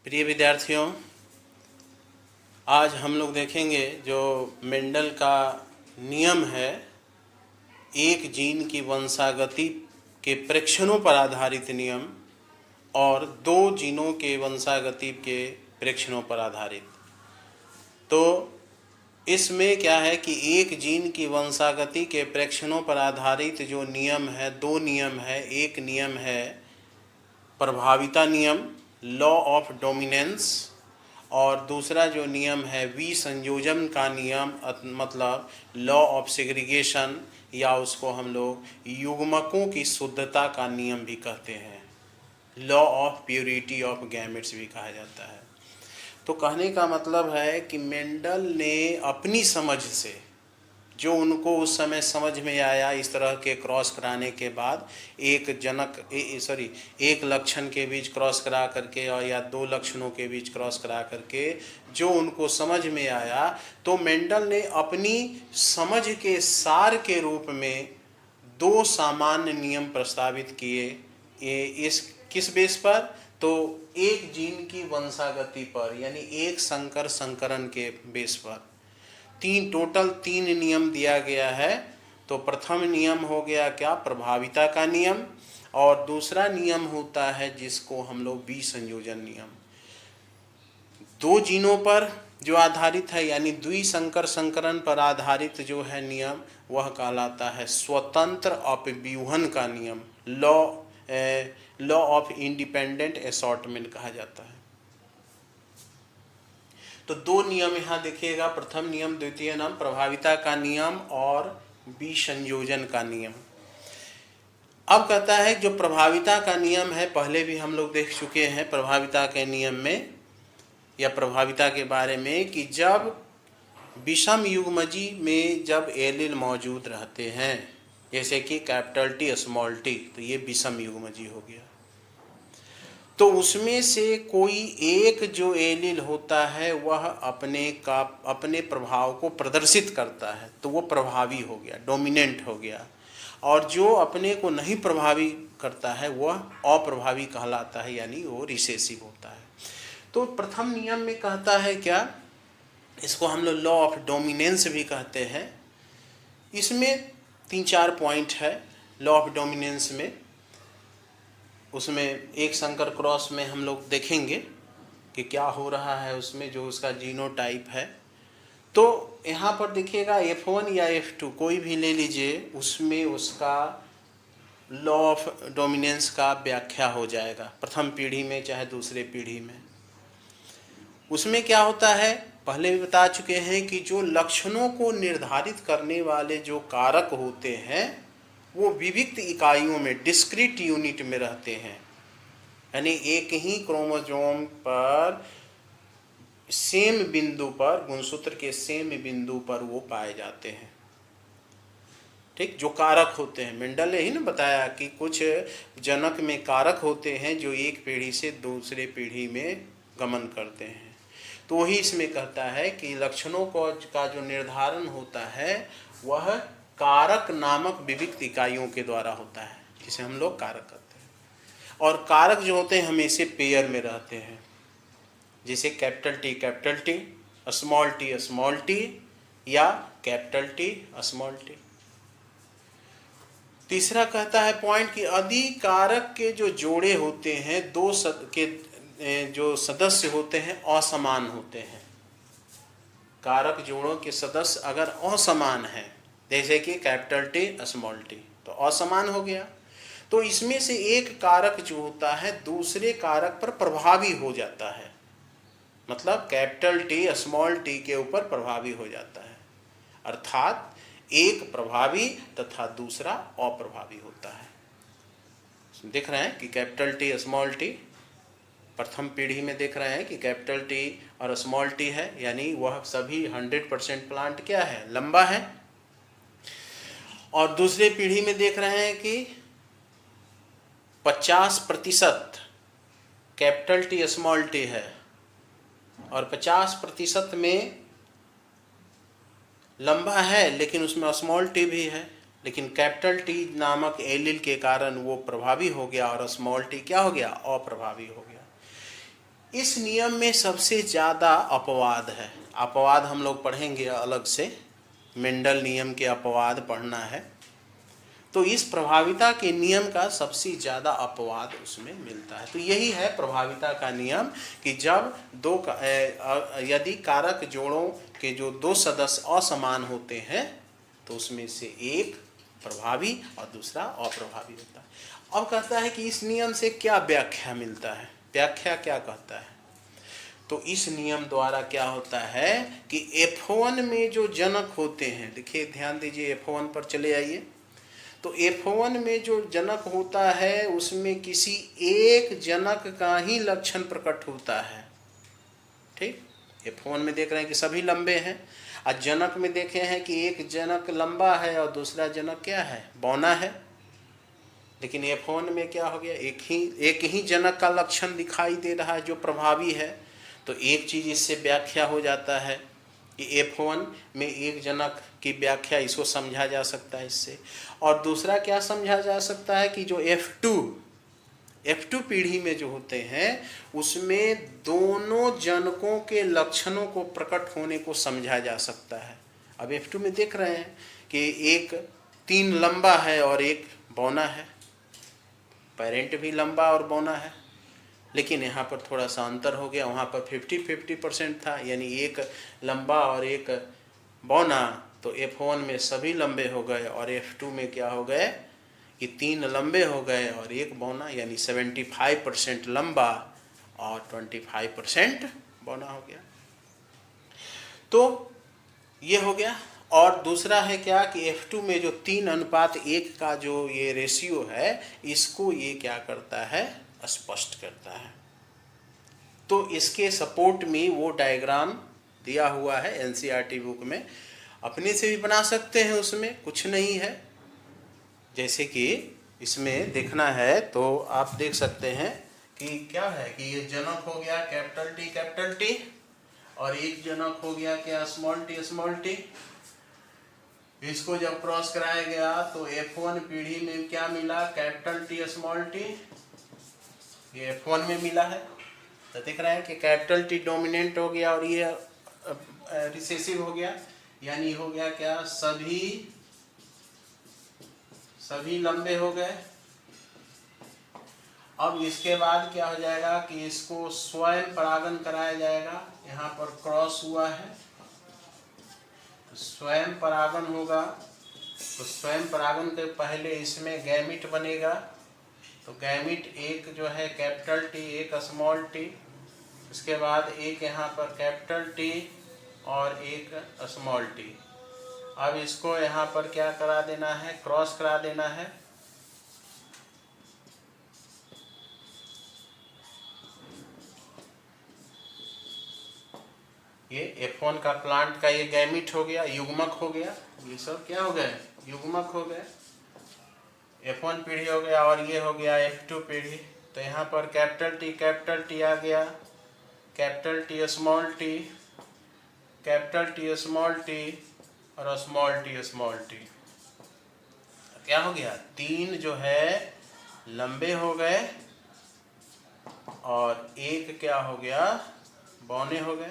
प्रिय विद्यार्थियों, आज हम लोग देखेंगे जो मेंडल का नियम है, एक जीन की वंशागति के प्रेक्षणों पर आधारित नियम और दो जीनों के वंशागति के प्रेक्षणों पर आधारित। तो इसमें क्या है कि एक जीन की वंशागति के प्रेक्षणों पर आधारित जो नियम है, दो नियम है। एक नियम है प्रभाविता नियम, लॉ ऑफ डोमिनेंस, और दूसरा जो नियम है विसंयोजन का नियम, मतलब लॉ ऑफ सेग्रीगेशन, या उसको हम लोग युग्मकों की शुद्धता का नियम भी कहते हैं। Law of purity of gametes भी कहा जाता है। तो कहने का मतलब है कि मेंडल ने अपनी समझ से, जो उनको उस समय समझ में आया, इस तरह के क्रॉस कराने के बाद एक लक्षण के बीच क्रॉस करा करके और या दो लक्षणों के बीच क्रॉस करा करके जो उनको समझ में आया, तो मेंडल ने अपनी समझ के सार के रूप में दो सामान्य नियम प्रस्तावित किए। इस किस बेस पर? तो एक जीन की वंशागति पर, यानी एक संकर संकरण के बेस पर टोटल तीन नियम दिया गया है। तो प्रथम नियम हो गया क्या? प्रभाविता का नियम। और दूसरा नियम होता है जिसको हम लोग विसंयोजन नियम। दो जीनों पर जो आधारित है, यानी द्विसंकर संकरण पर आधारित जो है नियम, वह कहलाता है स्वतंत्र अपव्यूहन का नियम, लॉ ऑफ इंडिपेंडेंट असॉर्टमेंट कहा जाता है। तो दो नियम यहाँ देखिएगा, प्रथम नियम, द्वितीय नियम, प्रभाविता का नियम और विसंयोजन का नियम। अब कहता है जो प्रभाविता का नियम है, पहले भी हम लोग देख चुके हैं प्रभाविता के नियम में या प्रभाविता के बारे में, कि जब विषम युग्मजी में जब एलील मौजूद रहते हैं, जैसे कि कैपिटल टी स्मॉल टी, तो ये विषम युग्मजी हो गया। तो उसमें से कोई एक जो एलील होता है वह अपने प्रभाव को प्रदर्शित करता है, तो वो प्रभावी हो गया, डोमिनेंट हो गया। और जो अपने को नहीं प्रभावी करता है वह अप्रभावी कहलाता है, यानी वो रिसेसिव होता है। तो प्रथम नियम में कहता है क्या? इसको हम लोग लॉ ऑफ डोमिनेंस भी कहते हैं। इसमें 3-4 पॉइंट है लॉ ऑफ डोमिनेंस में। उसमें एक संकर क्रॉस में हम लोग देखेंगे कि क्या हो रहा है उसमें, जो उसका जीनोटाइप है। तो यहाँ पर देखिएगा F1 या F2 कोई भी ले लीजिए, उसमें उसका लॉ ऑफ डोमिनेंस का व्याख्या हो जाएगा, प्रथम पीढ़ी में चाहे दूसरे पीढ़ी में। उसमें क्या होता है, पहले भी बता चुके हैं कि जो लक्षणों को निर्धारित करने वाले जो कारक होते हैं वो विविक्त इकाइयों में, डिस्क्रीट यूनिट में रहते हैं, यानी एक ही क्रोमोसोम पर सेम बिंदु पर, गुणसूत्र के सेम बिंदु पर वो पाए जाते हैं। ठीक, जो कारक होते हैं, मेंडल ने ही ना बताया कि कुछ जनक में कारक होते हैं जो एक पीढ़ी से दूसरे पीढ़ी में गमन करते हैं। तो वही इसमें कहता है कि लक्षणों का जो निर्धारण होता है वह कारक नामक विविक्त इकाइयों के द्वारा होता है, जिसे हम लोग कारक कहते हैं। और कारक जो होते हैं हमेशा पेयर में रहते हैं, जैसे कैपिटल टी स्मॉल टी या कैपिटल टी स्मॉल टी। तीसरा कहता है पॉइंट कि यदि कारक के जो जोड़े होते हैं, जो सदस्य होते हैं असमान होते हैं, कारक जोड़ों के सदस्य अगर असमान है, जैसे कि कैपिटल टी स्मॉल टी, तो असमान हो गया। तो इसमें से एक कारक जो होता है दूसरे कारक पर प्रभावी हो जाता है, मतलब कैपिटल टी स्मॉल टी के ऊपर प्रभावी हो जाता है, अर्थात एक प्रभावी तथा दूसरा अप्रभावी होता है। देख रहे हैं कि कैपिटल टी स्मॉल टी प्रथम पीढ़ी में देख रहे हैं कि कैपिटल टी और स्मॉल टी है, यानी वह सभी 100% प्लांट क्या है, लंबा है। और दूसरे पीढ़ी में देख रहे हैं कि 50% कैपिटल टी स्मॉल टी है और 50% में लंबा है, लेकिन उसमें स्मॉल टी भी है, लेकिन कैपिटल टी नामक एलील के कारण वो प्रभावी हो गया और स्मॉल टी क्या हो गया, अप्रभावी हो गया। इस नियम में सबसे ज़्यादा अपवाद है। अपवाद हम लोग पढ़ेंगे अलग से, मेंडल नियम के अपवाद पढ़ना है। तो इस प्रभाविता के नियम का सबसे ज़्यादा अपवाद उसमें मिलता है। तो यही है प्रभाविता का नियम कि जब यदि कारक जोड़ों के जो दो सदस्य असमान होते हैं तो उसमें से एक प्रभावी और दूसरा अप्रभावी होता है। अब कहता है कि इस नियम से क्या व्याख्या मिलता है, व्याख्या क्या कहता है। तो इस नियम द्वारा क्या होता है कि F1 में जो जनक होते हैं, देखिए ध्यान दीजिए, F1 पर चले आइए। तो F1 में जो जनक होता है उसमें किसी एक जनक का ही लक्षण प्रकट होता है। ठीक, F1 में देख रहे हैं कि सभी लंबे हैं, और जनक में देखे हैं कि एक जनक लंबा है और दूसरा जनक क्या है, बौना है। लेकिन F1 में क्या हो गया, एक ही जनक का लक्षण दिखाई दे रहा है जो प्रभावी है। तो एक चीज़ इससे व्याख्या हो जाता है कि F1 में एक जनक की व्याख्या इसको समझा जा सकता है इससे। और दूसरा क्या समझा जा सकता है कि जो F2 पीढ़ी में जो होते हैं उसमें दोनों जनकों के लक्षणों को प्रकट होने को समझा जा सकता है। अब F2 में देख रहे हैं कि एक 3 लंबा है और एक बौना है, पेरेंट भी लंबा और बौना है, लेकिन यहाँ पर थोड़ा सा अंतर हो गया। वहाँ पर 50-50% था, यानी एक लंबा और एक बौना, तो F1 में सभी लंबे हो गए, और F2 में क्या हो गए कि 3 लंबे हो गए और एक बौना, यानी 75% लंबा और 25% बौना हो गया। तो ये हो गया। और दूसरा है क्या कि F2 में जो 3:1 का जो ये रेशियो है, इसको ये क्या करता है, स्पष्ट करता है। तो इसके सपोर्ट में वो डायग्राम दिया हुआ है NCERT बुक में, अपने से भी बना सकते हैं, उसमें कुछ नहीं है। जैसे कि इसमें देखना है तो आप देख सकते हैं कि क्या है कि ये जनक हो गया कैपिटल T, और एक जनक हो गया क्या, स्मॉल t। इसको जब क्रॉस कराया गया तो F1 पीढ़ी में क्या मिला, कैपिटल T स्मॉल t, ये F1 में मिला है। तो देख रहे हैं कि कैपिटल T डोमिनेंट हो गया और ये रिसेसिव हो गया, यानी हो गया क्या, सभी लंबे हो गए। अब इसके बाद क्या हो जाएगा कि इसको स्वयं परागण कराया जाएगा। यहाँ पर क्रॉस हुआ है तो स्वयं परागण होगा। तो स्वयं परागण के पहले इसमें गैमिट बनेगा। तो गैमिट एक जो है कैपिटल T, एक स्मॉल t, इसके बाद एक यहाँ पर कैपिटल T और एक स्मॉल t। अब इसको यहाँ पर क्या करा देना है, क्रॉस करा देना है। ये F1 का प्लांट का ये गैमिट हो गया, युग्मक हो गया। ये सब क्या हो गए, युग्मक हो गए। F1 पीढ़ी हो गया और ये हो गया F2 पीढ़ी। तो यहाँ पर कैपिटल T आ गया, capital T small t, capital T small t और स्मॉल t। क्या हो गया, 3 जो है लंबे हो गए और एक क्या हो गया, बौने हो गए,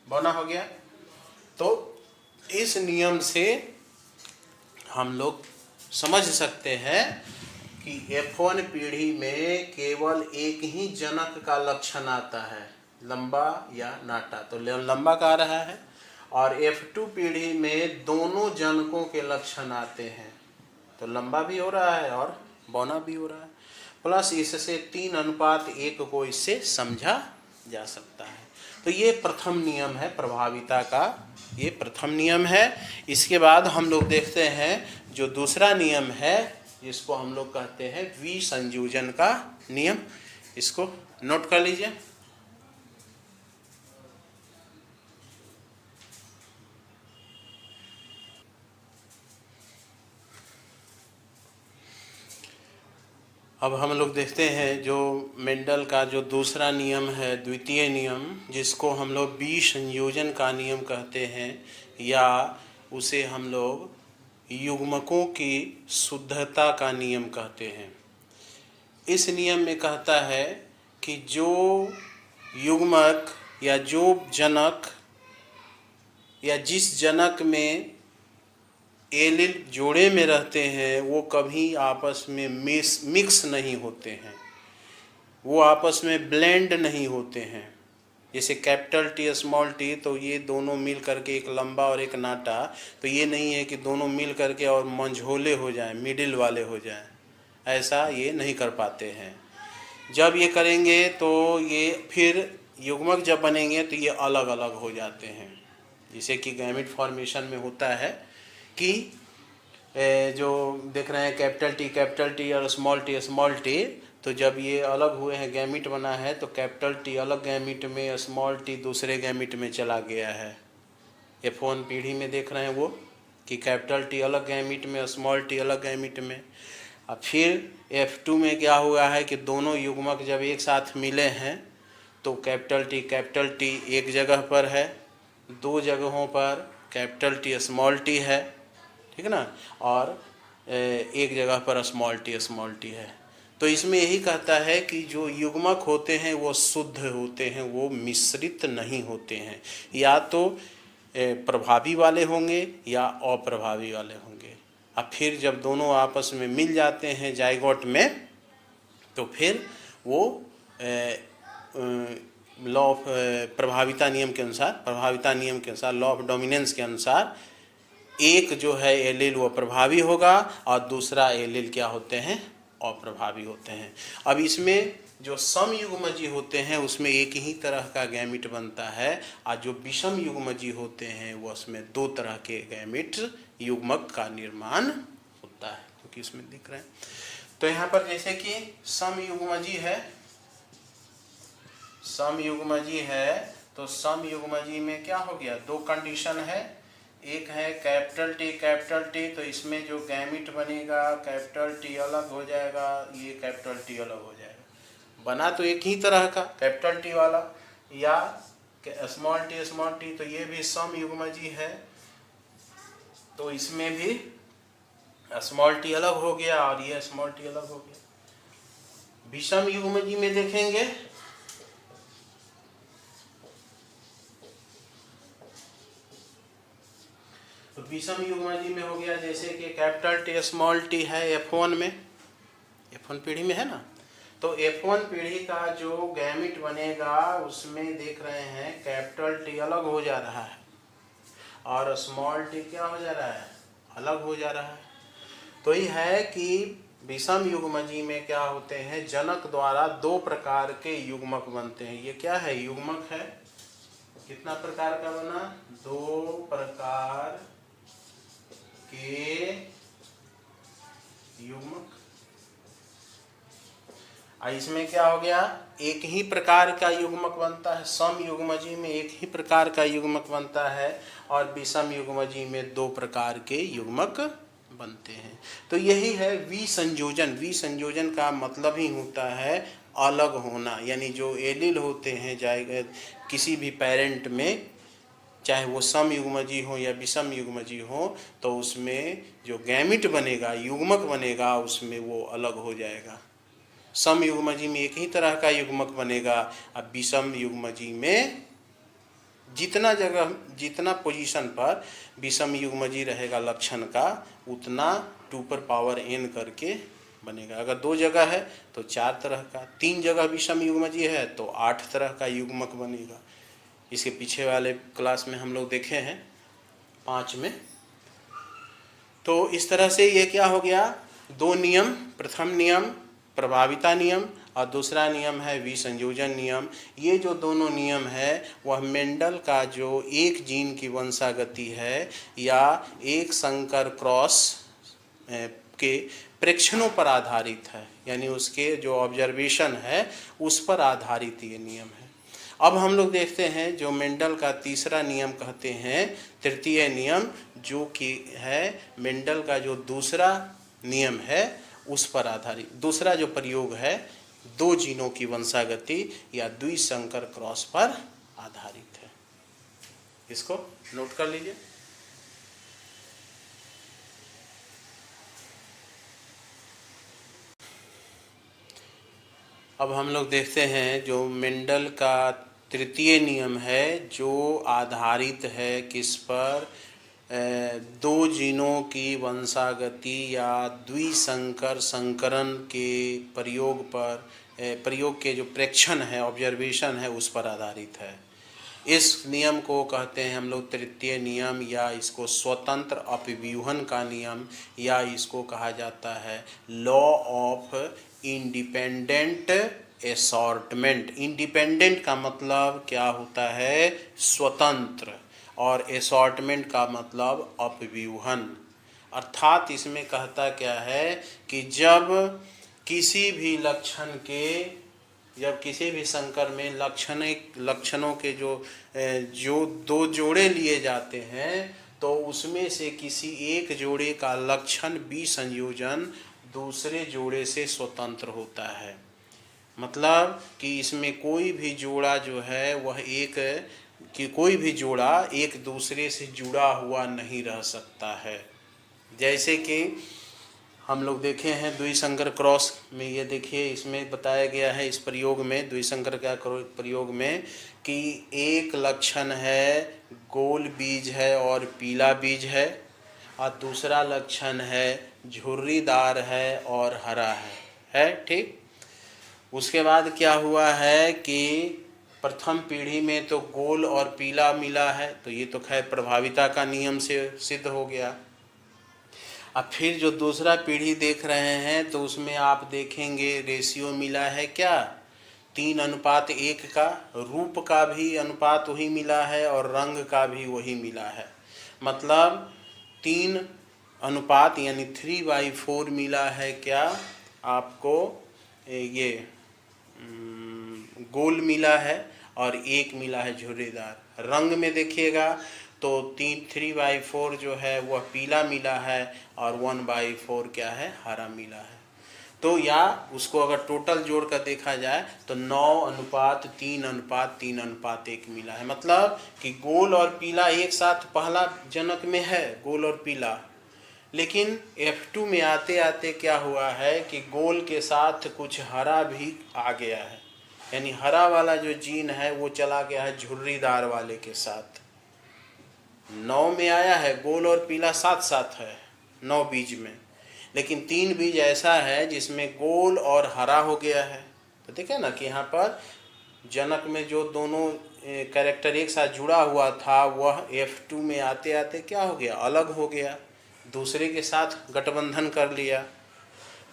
बौना हो गया। तो इस नियम से हम लोग समझ सकते हैं कि F1 पीढ़ी में केवल एक ही जनक का लक्षण आता है, लंबा या नाटा। तो लंबा का आ रहा है। और F2 पीढ़ी में दोनों जनकों के लक्षण आते हैं, तो लंबा भी हो रहा है और बौना भी हो रहा है। प्लस इससे 3:1 को इससे समझा जा सकता है। तो ये प्रथम नियम है प्रभाविता का, ये प्रथम नियम है। इसके बाद हम लोग देखते हैं जो दूसरा नियम है, जिसको हम लोग कहते हैं विसंयोजन का नियम। इसको नोट कर लीजिए। अब हम लोग देखते हैं जो मेंडल का जो दूसरा नियम है, द्वितीय नियम, जिसको हम लोग विसंयोजन का नियम कहते हैं, या उसे हम लोग युग्मकों की शुद्धता का नियम कहते हैं। इस नियम में कहता है कि जो युग्मक या जो जनक या जिस जनक में एलील जोड़े में रहते हैं वो कभी आपस में मिक्स नहीं होते हैं, वो आपस में ब्लेंड नहीं होते हैं। जैसे कैपिटल टी स्मॉल टी, तो ये दोनों मिल करके एक लंबा और एक नाटा, तो ये नहीं है कि दोनों मिल करके और मंझोले हो जाएं, मिडिल वाले हो जाएं, ऐसा ये नहीं कर पाते हैं। जब ये करेंगे तो ये फिर युग्मक जब बनेंगे तो ये अलग अलग हो जाते हैं। जैसे कि गैमेट फॉर्मेशन में होता है कि जो देख रहे हैं कैपिटल टी और स्मॉल टी, तो जब ये अलग हुए हैं, गैमेट बना है, तो कैपिटल टी अलग गैमेट में, स्मॉल टी दूसरे गैमेट में चला गया है। F1 पीढ़ी में देख रहे हैं वो कि कैपिटल टी अलग गैमेट में, स्मॉल टी अलग गैमेट में। अब फिर F2 में क्या हुआ है कि दोनों युग्मक जब एक साथ मिले हैं तो कैपिटल टी एक जगह पर है, दो जगहों पर कैपिटल टी स्मॉल टी है, ठीक है ना, और एक जगह पर स्मॉल टी है। तो इसमें यही कहता है कि जो युग्मक होते हैं वो शुद्ध होते हैं, वो मिश्रित नहीं होते हैं, या तो प्रभावी वाले होंगे या अप्रभावी वाले होंगे। अब फिर जब दोनों आपस में मिल जाते हैं जाइगोट में, तो फिर वो लॉ ऑफ प्रभाविता नियम के अनुसार लॉ ऑफ डोमिनेंस के अनुसार एक जो है एलील वो प्रभावी होगा और दूसरा एलील क्या होते हैं, अप्रभावी होते हैं। अब इसमें जो समयुग्मजी होते हैं उसमें एक ही तरह का गैमेट बनता है, और जो विषम युग्मजी होते हैं वो उसमें दो तरह के गैमेट युग्मक का निर्माण होता है, क्योंकि इसमें दिख रहे हैं। तो यहाँ पर जैसे कि समयुग्मजी है, तो समयुग्मजी में क्या हो गया, दो कंडीशन है। एक है कैपिटल टी, तो इसमें जो गैमेट बनेगा कैपिटल टी अलग हो जाएगा, ये कैपिटल टी अलग हो जाएगा। बना तो एक ही तरह का कैपिटल टी वाला, या स्मॉल टी, तो ये भी समयुग्मजी है, तो इसमें भी स्मॉल टी अलग हो गया और ये स्मॉल टी अलग हो गया। विषम युग्मजी में देखेंगे तो विषम युग्मजी में हो गया जैसे कि कैपिटल टी स्मॉल टी है F1 में, F1 पीढ़ी में है ना, तो F1 पीढ़ी का जो गैमेट बनेगा उसमें देख रहे हैं कैपिटल टी अलग हो जा रहा है और स्मॉल टी क्या हो जा रहा है, अलग हो जा रहा है। तो ये है कि विषम युग्मजी में क्या होते हैं, जनक द्वारा दो प्रकार के युग्मक बनते हैं। ये क्या है, युग्मक है, कितना प्रकार का बना, दो प्रकार के युग्मक। इसमें क्या हो गया, एक ही प्रकार का युग्मक बनता है, सम युग्मजी में एक ही प्रकार का युग्मक बनता है और विषम युग्मजी में दो प्रकार के युग्मक बनते हैं। तो यही है विसंयोजन। विसंयोजन का मतलब ही होता है अलग होना, यानी जो एलील होते हैं जाए किसी भी पेरेंट में, चाहे वो सम युग्मजी हो या विषम युग्मजी हो, तो उसमें जो गैमेट बनेगा, युग्मक बनेगा, उसमें वो अलग हो जाएगा। सम युग्मजी में एक ही तरह का युग्मक बनेगा, अब विषम युग्मजी में जितना पोजीशन पर विषम युग्मजी रहेगा लक्षण का, उतना 2n करके बनेगा। अगर दो जगह है तो 4 तरह का, 3 जगह विषम युग्मजी है तो 8 तरह का युग्मक बनेगा। इसके पीछे वाले क्लास में हम लोग देखे हैं 5 में। तो इस तरह से ये क्या हो गया, दो नियम, प्रथम नियम प्रभाविता नियम और दूसरा नियम है विसंयोजन नियम। ये जो दोनों नियम है वह मेंडल का जो एक जीन की वंशागति है या एक संकर क्रॉस के प्रेक्षणों पर आधारित है, यानी उसके जो ऑब्जर्वेशन है उस पर आधारित ये नियम है। अब हम लोग देखते हैं जो मेंडल का तीसरा नियम कहते हैं, तृतीय नियम, जो कि है मेंडल का जो दूसरा नियम है उस पर आधारित। दूसरा जो प्रयोग है दो जीनों की वंशागति या द्विसंकर क्रॉस पर आधारित है। इसको नोट कर लीजिए। अब हम लोग देखते हैं जो मेंडल का तृतीय नियम है जो आधारित है किस पर, दो जीनों की वंशागति या द्विसंकर संकरण के प्रयोग पर, प्रयोग के जो प्रेक्षण है, ऑब्जर्वेशन है, उस पर आधारित है। इस नियम को कहते हैं हम लोग तृतीय नियम, या इसको स्वतंत्र अपव्यूहन का नियम, या इसको कहा जाता है law of independent assortment. Independent का मतलब क्या होता है, स्वतंत्र, और असॉर्टमेंट का मतलब अपव्यूहन। अर्थात इसमें कहता क्या है कि जब किसी भी लक्षण के, जब किसी भी संकर में लक्षणों के जो दो जोड़े लिए जाते हैं, तो उसमें से किसी एक जोड़े का लक्षण विसंयोजन दूसरे जोड़े से स्वतंत्र होता है। मतलब कि इसमें कोई भी जोड़ा जो है वह कोई भी जोड़ा एक दूसरे से जुड़ा हुआ नहीं रह सकता है। जैसे कि हम लोग देखे हैं द्विसंकर क्रॉस में, ये देखिए इसमें बताया गया है इस प्रयोग में, द्विसंकर का प्रयोग में, कि एक लक्षण है गोल बीज है और पीला बीज है, और दूसरा लक्षण है झुर्रीदार है और हरा है ठीक। उसके बाद क्या हुआ है कि प्रथम पीढ़ी में तो गोल और पीला मिला है, तो ये तो खैर प्रभाविता का नियम से सिद्ध हो गया। अब फिर जो दूसरा पीढ़ी देख रहे हैं तो उसमें आप देखेंगे रेशियो मिला है क्या, 3:1 का। रूप का भी अनुपात वही मिला है और रंग का भी वही मिला है। मतलब 3 अनुपात यानी 3/4 मिला है क्या आपको, ये गोल मिला है, और 1 मिला है झुर्रीदार। रंग में देखिएगा तो 3/4 जो है वह पीला मिला है, और 1/4 क्या है, हरा मिला है। तो या उसको अगर टोटल जोड़ कर देखा जाए तो 9:3:3:1 मिला है। मतलब कि गोल और पीला एक साथ पहला जनक में है, गोल और पीला, लेकिन F2 में आते आते क्या हुआ है कि गोल के साथ कुछ हरा भी आ गया है, यानी हरा वाला जो जीन है वो चला गया है झुर्रीदार वाले के साथ। 9 में आया है, गोल और पीला साथ साथ है 9 बीज में, लेकिन 3 बीज ऐसा है जिसमें गोल और हरा हो गया है। तो देखें ना कि यहाँ पर जनक में जो दोनों कैरेक्टर एक साथ जुड़ा हुआ था वह F2 में आते आते क्या हो गया, अलग हो गया, दूसरे के साथ गठबंधन कर लिया।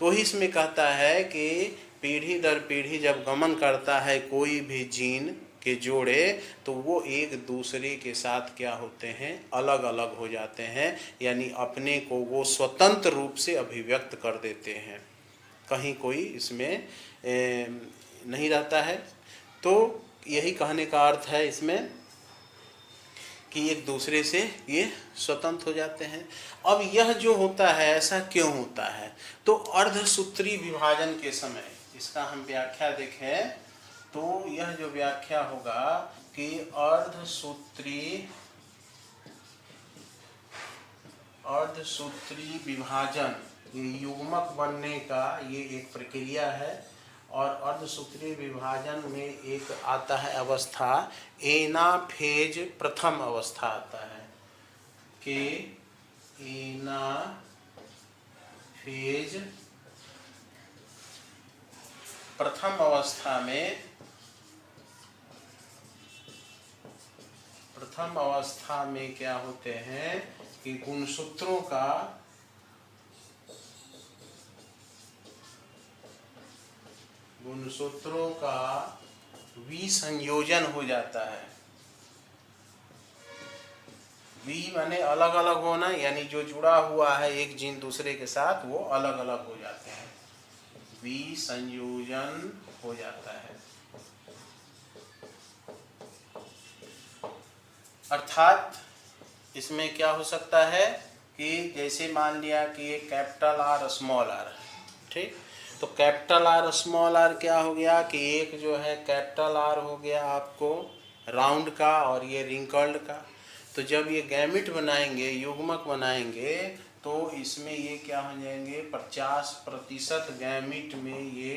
तो ही इसमें कहता है कि पीढ़ी दर पीढ़ी जब गमन करता है कोई भी जीन के जोड़े, तो वो एक दूसरे के साथ क्या होते हैं, अलग अलग हो जाते हैं, यानी अपने को वो स्वतंत्र रूप से अभिव्यक्त कर देते हैं, कहीं कोई इसमें नहीं रहता है। तो यही कहने का अर्थ है इसमें कि एक दूसरे से ये स्वतंत्र हो जाते हैं। अब यह जो होता है ऐसा क्यों होता है, तो अर्धसूत्री विभाजन के समय इसका हम व्याख्या देखें तो यह जो व्याख्या होगा कि अर्धसूत्री विभाजन, ये युग्मक बनने का ये एक प्रक्रिया है, और अर्धसूत्री विभाजन में एक आता है अवस्था एनाफेज, प्रथम अवस्था आता है कि एनाफेज प्रथम अवस्था में क्या होते हैं कि गुणसूत्रों का विसंयोजन हो जाता है। वी माने अलग अलग होना, यानी जो जुड़ा हुआ है एक जीन दूसरे के साथ वो अलग अलग हो जाते हैं, विसंयोजन हो जाता है। अर्थात इसमें क्या हो सकता है कि जैसे मान लिया कि एक कैपिटल आर स्मॉल आर है, ठीक, तो कैपिटल आर स्मॉल आर क्या हो गया कि एक जो है कैपिटल आर हो गया आपको राउंड का और ये रिंकल्ड का। तो जब ये गैमिट बनाएंगे, युग्मक बनाएंगे, तो इसमें ये क्या हो जाएंगे, 50% गैमिट में ये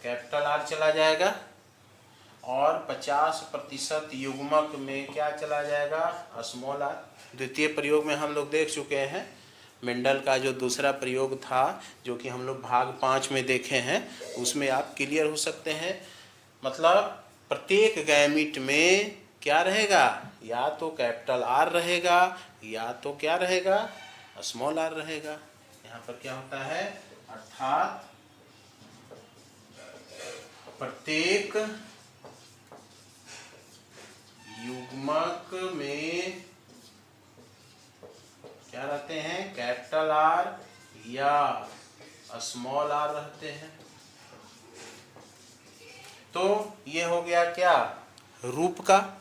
कैपिटल आर चला जाएगा, और 50% युग्मक में क्या चला जाएगा, स्मॉल आर। द्वितीय प्रयोग में हम लोग देख चुके हैं, मेंडल का जो दूसरा प्रयोग था जो कि हम लोग भाग 5 में देखे हैं, उसमें आप क्लियर हो सकते हैं। मतलब प्रत्येक गैमीट में क्या रहेगा, या तो कैपिटल आर रहेगा या तो क्या रहेगा, स्मॉल आर रहेगा। यहाँ पर क्या होता है, अर्थात प्रत्येक युग्मक में क्या रहते हैं, कैपिटल आर या स्मॉल आर रहते हैं। तो ये हो गया क्या, रूप का।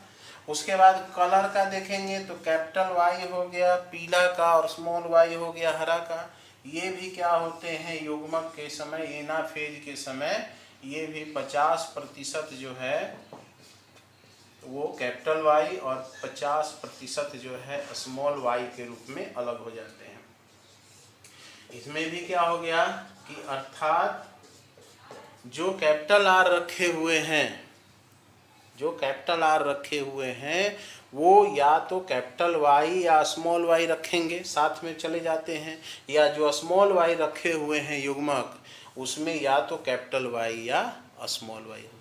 उसके बाद कलर का देखेंगे तो कैपिटल वाई हो गया पीला का और स्मॉल वाई हो गया हरा का। ये भी क्या होते हैं, युग्मक के समय, एनाफेज के समय ये भी 50% जो है वो कैपिटल वाई और 50% जो है स्मॉल वाई के रूप में अलग हो जाते हैं। इसमें भी क्या हो गया कि अर्थात जो कैपिटल आर रखे हुए हैं, जो कैपिटल आर रखे हुए हैं वो या तो कैपिटल वाई या स्मॉल वाई रखेंगे, साथ में चले जाते हैं, या जो स्मॉल वाई रखे हुए हैं युग्मक उसमें या तो कैपिटल वाई या स्मॉल वाई हो जाता है।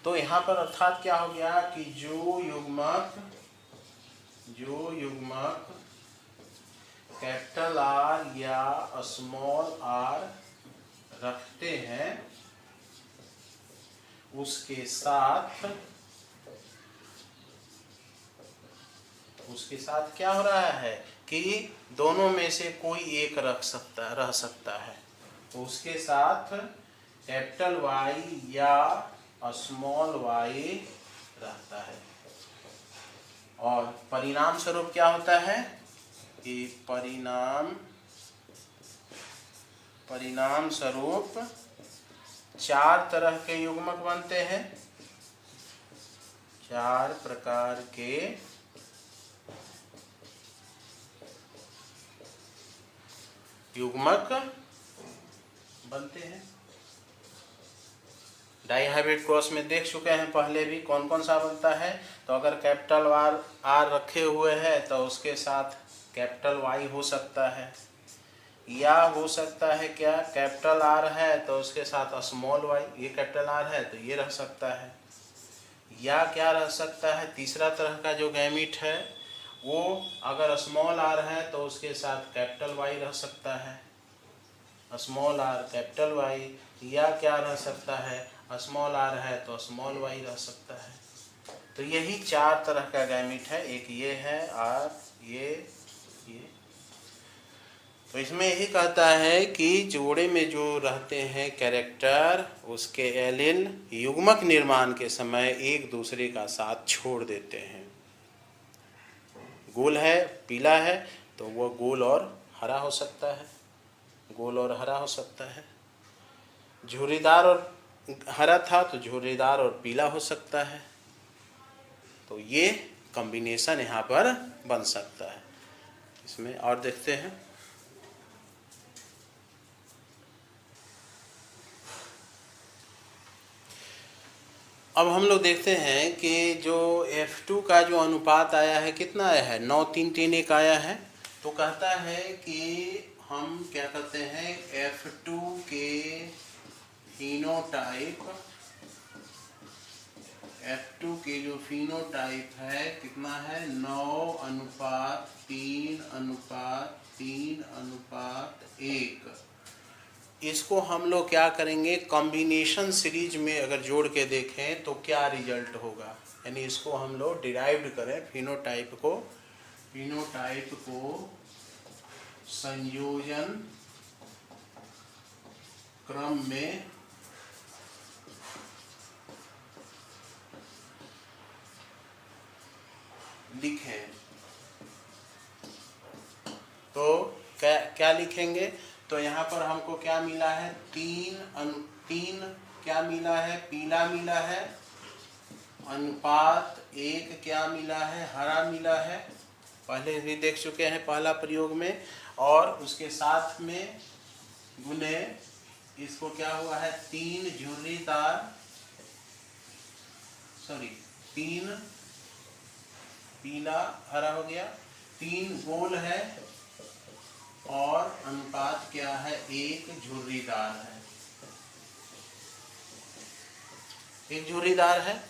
तो यहाँ पर अर्थात क्या हो गया कि जो युग्मक कैपिटल आर या स्मॉल आर रखते हैं उसके साथ क्या हो रहा है कि दोनों में से कोई एक रह सकता है, तो उसके साथ कैपिटल वाई या स्मॉल वाई रहता है। और परिणाम स्वरूप क्या होता है कि परिणाम स्वरूप 4 तरह के युग्मक बनते हैं, 4 प्रकार के युग्मक बनते हैं। डाइहाइब्रिड क्रॉस में देख चुके हैं पहले भी कौन कौन सा बनता है। तो अगर कैपिटल आर रखे हुए हैं तो उसके साथ कैपिटल वाई हो सकता है, या हो सकता है क्या, कैपिटल आर है तो उसके साथ स्मॉल वाई, ये कैपिटल आर है तो ये रह सकता है, या क्या रह सकता है, तीसरा तरह का जो गैमीट है वो अगर स्मॉल आर है तो उसके साथ कैपिटल वाई रह सकता है, स्मॉल आर कैपिटल वाई, या क्या रह सकता है, स्मॉल आर है तो स्मॉल वाई रह सकता है। तो यही 4 तरह का गैमीट है, एक ये है और ये। तो इसमें यही कहता है कि जोड़े में जो रहते हैं कैरेक्टर उसके एलील युग्मक निर्माण के समय एक दूसरे का साथ छोड़ देते हैं। गोल है पीला है तो वह गोल और हरा हो सकता है, गोल और हरा हो सकता है। झुर्रीदार और हरा था तो झुर्रीदार और पीला हो सकता है। तो ये कॉम्बिनेशन यहाँ पर बन सकता है। इसमें और देखते हैं, अब हम लोग देखते हैं कि जो F2 का जो अनुपात आया है कितना आया है, 9:3:1 आया है। तो कहता है कि हम क्या कहते हैं, F2 के फिनोटाइप है कितना है, 9:3:3:1। इसको हम लोग क्या करेंगे, कॉम्बिनेशन सीरीज में अगर जोड़ के देखें तो क्या रिजल्ट होगा, यानी इसको हम लोग डिराइव्ड करें, फिनोटाइप को संयोजन क्रम में लिखें। तो क्या लिखेंगे, तो यहाँ पर हमको क्या मिला है, तीन क्या मिला है, पीला मिला है, अनुपात 1 क्या मिला है, हरा मिला है, पहले भी देख चुके हैं पहला प्रयोग में। और उसके साथ में गुने इसको क्या हुआ है, 3 झुर्रीदार सॉरी 3 पीला हरा हो गया, 3 गोल है और अनुपात क्या है, 1 झुर्रीदार है, 1 झुर्रीदार है।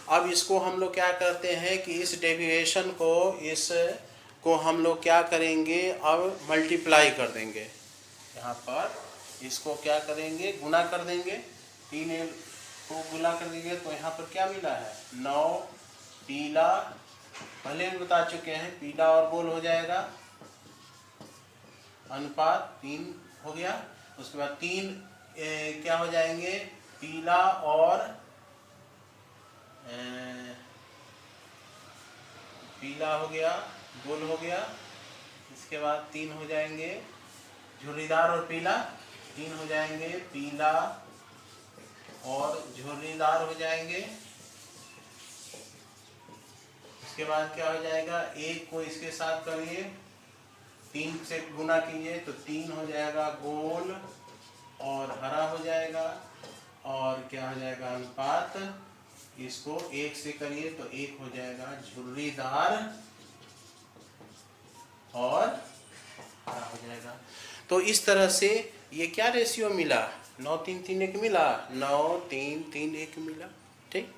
अब इसको हम लोग क्या करते हैं कि इस डेविएशन को, इसको हम लोग क्या करेंगे, अब मल्टीप्लाई कर देंगे। यहाँ पर इसको क्या करेंगे, गुना कर देंगे, 3 को गुना कर देंगे तो यहाँ पर क्या मिला है, 9 पीला, पहले भी बता चुके हैं, पीला और गोल हो जाएगा, अनुपात 3 हो गया। उसके बाद 3 क्या हो जाएंगे, पीला और पीला हो गया, गोल हो गया। इसके बाद 3 हो जाएंगे झुर्रीदार और पीला, 3 हो जाएंगे पीला और झुर्रीदार हो जाएंगे। इसके बाद क्या हो जाएगा, 1 को इसके साथ करिए, 3 से गुना कीजिए तो 3 हो जाएगा गोल और हरा हो जाएगा, और क्या हो जाएगा अनुपात, इसको 1 से करिए तो 1 हो जाएगा झुर्रीदार और हरा हो जाएगा। तो इस तरह से ये क्या रेशियो मिला, 9 3 3 1 मिला, 9 3 3 1 मिला। ठीक,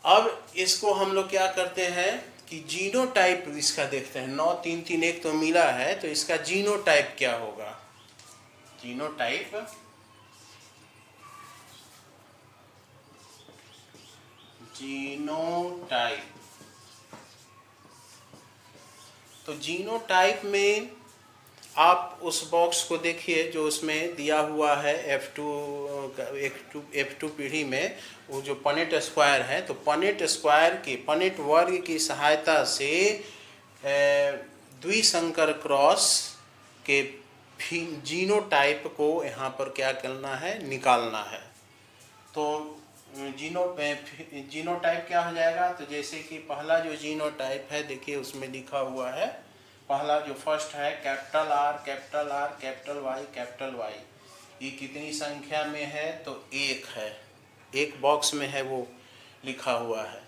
अब इसको हम लोग क्या करते हैं कि जीनोटाइप इसका देखते हैं। 9 3 3 1 तो मिला है, तो इसका जीनोटाइप क्या होगा, जीनोटाइप जीनोटाइप तो जीनोटाइप में आप उस बॉक्स को देखिए जो उसमें दिया हुआ है F2 पीढ़ी में, वो जो पनेट स्क्वायर है, तो पनेट स्क्वायर के पनेट वर्ग की सहायता से द्विसंकर क्रॉस के जीनोटाइप को यहाँ पर क्या करना है, निकालना है। तो जीनोटाइप क्या हो जाएगा, तो जैसे कि पहला जो जीनोटाइप है देखिए उसमें लिखा हुआ है, पहला जो फर्स्ट है capital R capital R capital Y, ये कितनी संख्या में है, तो 1 है, एक बॉक्स में है वो लिखा हुआ है।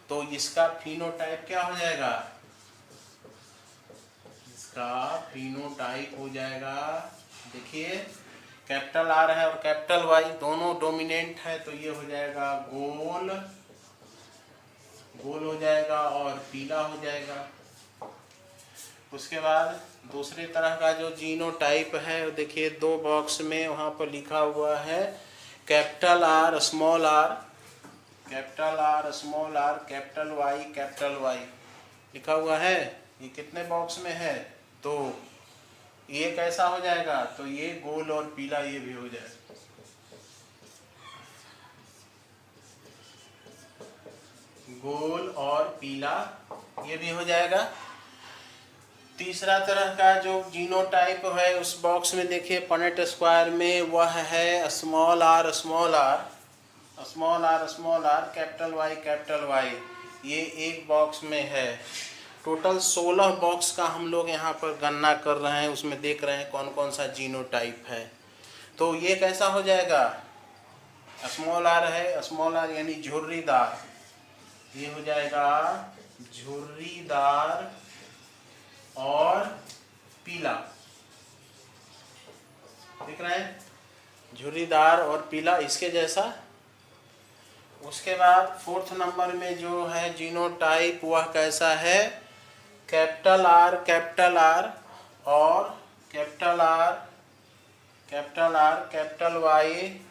तो इसका फिनोटाइप क्या हो जाएगा, इसका फिनोटाइप हो जाएगा, देखिए कैपिटल आर है और कैपिटल वाई दोनों डोमिनेंट है, तो ये हो जाएगा गोल हो जाएगा और पीला हो जाएगा। उसके बाद दूसरे तरह का जो जीनोटाइप है देखिए 2 बॉक्स में वहाँ पर लिखा हुआ है capital R small R capital Y लिखा हुआ है। ये कितने बॉक्स में है, तो ये कैसा हो जाएगा, तो ये गोल और पीला ये भी हो जाएगा। गोल और पीला ये भी हो जाएगा। तीसरा तरह का जो जीनोटाइप है उस बॉक्स में देखिए पनेट स्क्वायर में, वह है स्मॉल आर कैपिटल वाई, ये एक बॉक्स में है। टोटल 16 बॉक्स का हम लोग यहाँ पर गणना कर रहे हैं, उसमें देख रहे हैं कौन कौन सा जीनोटाइप है। तो ये कैसा हो जाएगा, स्मॉल आर यानी झुर्रीदार, ये हो जाएगा झुर्रीदार और पीला, देख रहे हैं झुर्रीदार और पीला इसके जैसा। उसके बाद 4th नंबर में जो है जीनोटाइप वह कैसा है, कैपिटल आर और कैपिटल वाई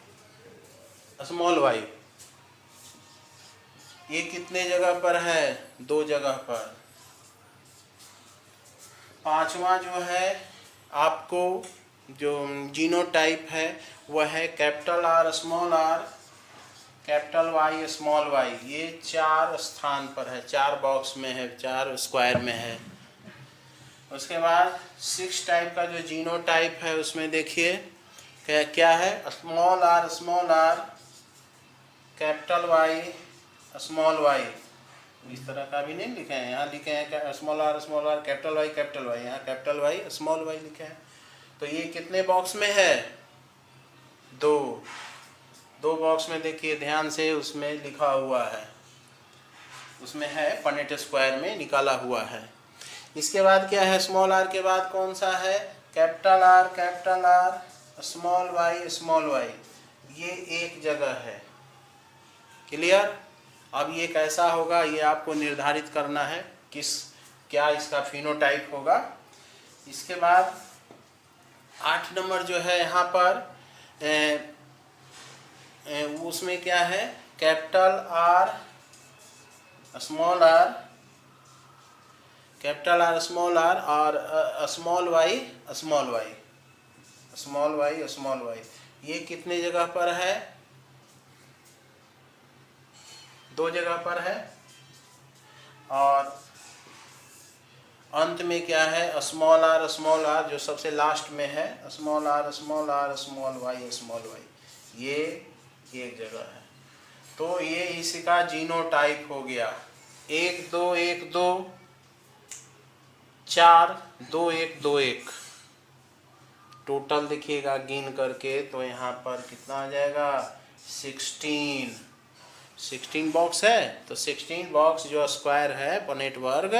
स्मॉल वाई, ये कितने जगह पर है, 2 जगह पर। 5वां जो है आपको जो जीनोटाइप है वह है capital R capital Y small Y, ये 4 स्थान पर है, 4 बॉक्स में है, 4 स्क्वायर में है। उसके बाद 6 टाइप का जो जीनोटाइप है उसमें देखिए क्या है, small R capital Y small Y, इस तरह का भी नहीं लिखे हैं, यहाँ लिखे हैं स्मॉल आर कैपिटल वाई, यहाँ कैपिटल वाई स्मॉल वाई लिखे हैं। तो ये कितने बॉक्स में है, 2 बॉक्स में देखिए ध्यान से उसमें लिखा हुआ है। उसमें है, पनेट स्क्वायर में निकाला हुआ है। इसके बाद क्या है, स्मॉल आर के बाद कौन सा है, कैपिटल आर, स्मॉल वाई, ये एक जगह है। क्लियर। अब ये कैसा होगा ये आपको निर्धारित करना है, क्या इसका फिनोटाइप होगा। इसके बाद 8 नंबर जो है यहाँ पर उसमें क्या है, कैपिटल आर स्मॉल आर और स्मॉल वाई, ये कितने जगह पर है, 2 जगह पर है। और अंत में क्या है, स्मॉल आर जो सबसे लास्ट में है, स्मॉल आर स्मॉल वाई, ये एक जगह है। तो ये इसका जीनोटाइप हो गया। 1 2 1 2 4 2 1 2 1, टोटल देखिएगा गिन करके तो यहाँ पर कितना आ जाएगा, 16 बॉक्स है। तो 16 बॉक्स जो स्क्वायर है पनेट वर्ग,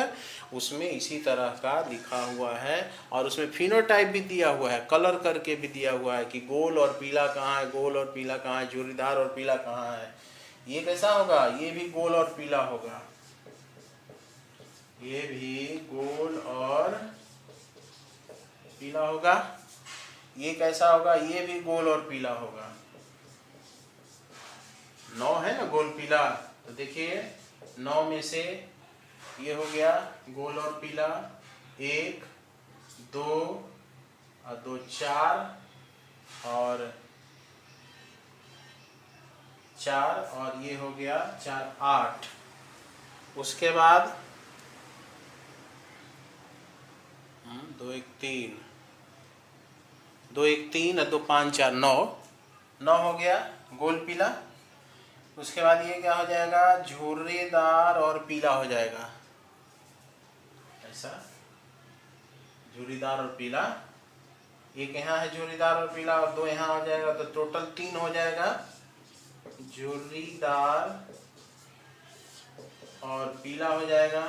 उसमें इसी तरह का लिखा हुआ है और उसमें फिनोटाइप भी दिया हुआ है, कलर करके भी दिया हुआ है कि गोल और पीला कहाँ है, झुर्रीदार और पीला कहाँ है। ये कैसा होगा, ये भी गोल और पीला होगा, ये भी गोल और पीला होगा। ये कैसा होगा, ये भी गोल और पीला होगा। 9 है ना गोल पीला, तो देखिए 9 में से ये हो गया गोल और पीला, 1 2 और 2 4 और ये हो गया 4 8। उसके बाद 2 1 3 और 2 5 4 9 हो गया गोल पीला। उसके बाद ये क्या हो जाएगा, झुर्रीदार और पीला हो जाएगा, ऐसा झुर्रीदार और पीला। एक यहाँ है झुर्रीदार और पीला और 2 यहाँ हो जाएगा, तो टोटल 3 हो जाएगा, झुर्रीदार और पीला हो जाएगा।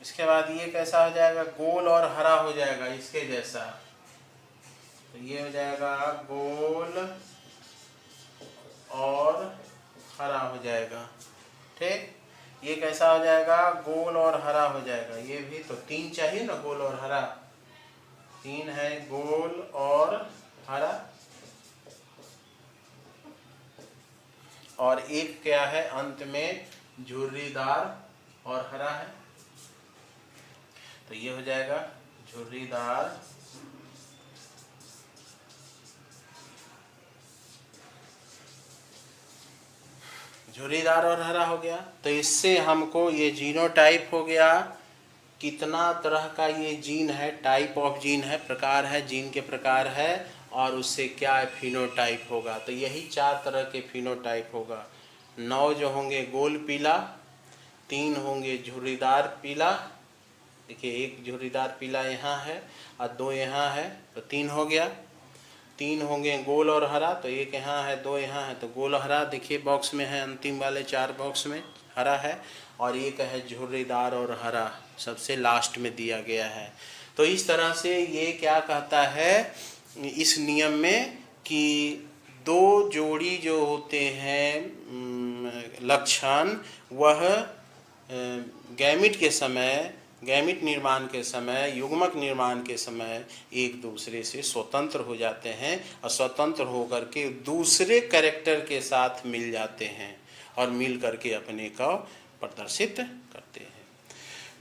इसके बाद ये कैसा हो जाएगा, गोल और हरा हो जाएगा इसके जैसा, तो ये हो जाएगा गोल और हरा हो जाएगा। ठीक, ये कैसा हो जाएगा, गोल और हरा हो जाएगा। ये भी तो 3 चाहिए ना, गोल और हरा, 3 है गोल और हरा, और एक क्या है अंत में झुर्रीदार और हरा है, तो ये हो जाएगा झुर्रीदार और हरा हो गया। तो इससे हमको ये जीनोटाइप हो गया, कितना तरह का ये जीन है, टाइप ऑफ जीन है, प्रकार है, जीन के प्रकार है, और उससे क्या है फिनोटाइप होगा। तो यही 4 तरह के फिनोटाइप होगा। 9 जो होंगे गोल पीला, 3 होंगे झुर्रीदार पीला, देखिए एक झुर्रीदार पीला यहाँ है और 2 यहाँ है, तो 3 हो गया। 3 होंगे गोल और हरा, तो एक यहाँ है 2 यहाँ है, तो गोल हरा देखिए बॉक्स में है, अंतिम वाले 4 बॉक्स में हरा है, और एक है झुर्रीदार और हरा, सबसे लास्ट में दिया गया है। तो इस तरह से ये क्या कहता है इस नियम में कि 2 जोड़ी जो होते हैं लक्षण, वह गैमिट के समय, गैमिट निर्माण के समय, युग्मक निर्माण के समय एक दूसरे से स्वतंत्र हो जाते हैं और स्वतंत्र होकर के दूसरे कैरेक्टर के साथ मिल जाते हैं और मिल करके अपने को प्रदर्शित करते हैं।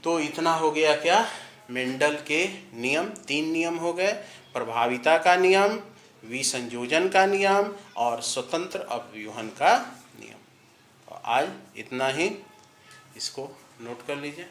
तो इतना हो गया क्या, मेंडल के नियम। 3 नियम हो गए, प्रभाविता का नियम, विसंयोजन का नियम और स्वतंत्र अपव्यूहन का नियम। आज इतना ही, इसको नोट कर लीजिए।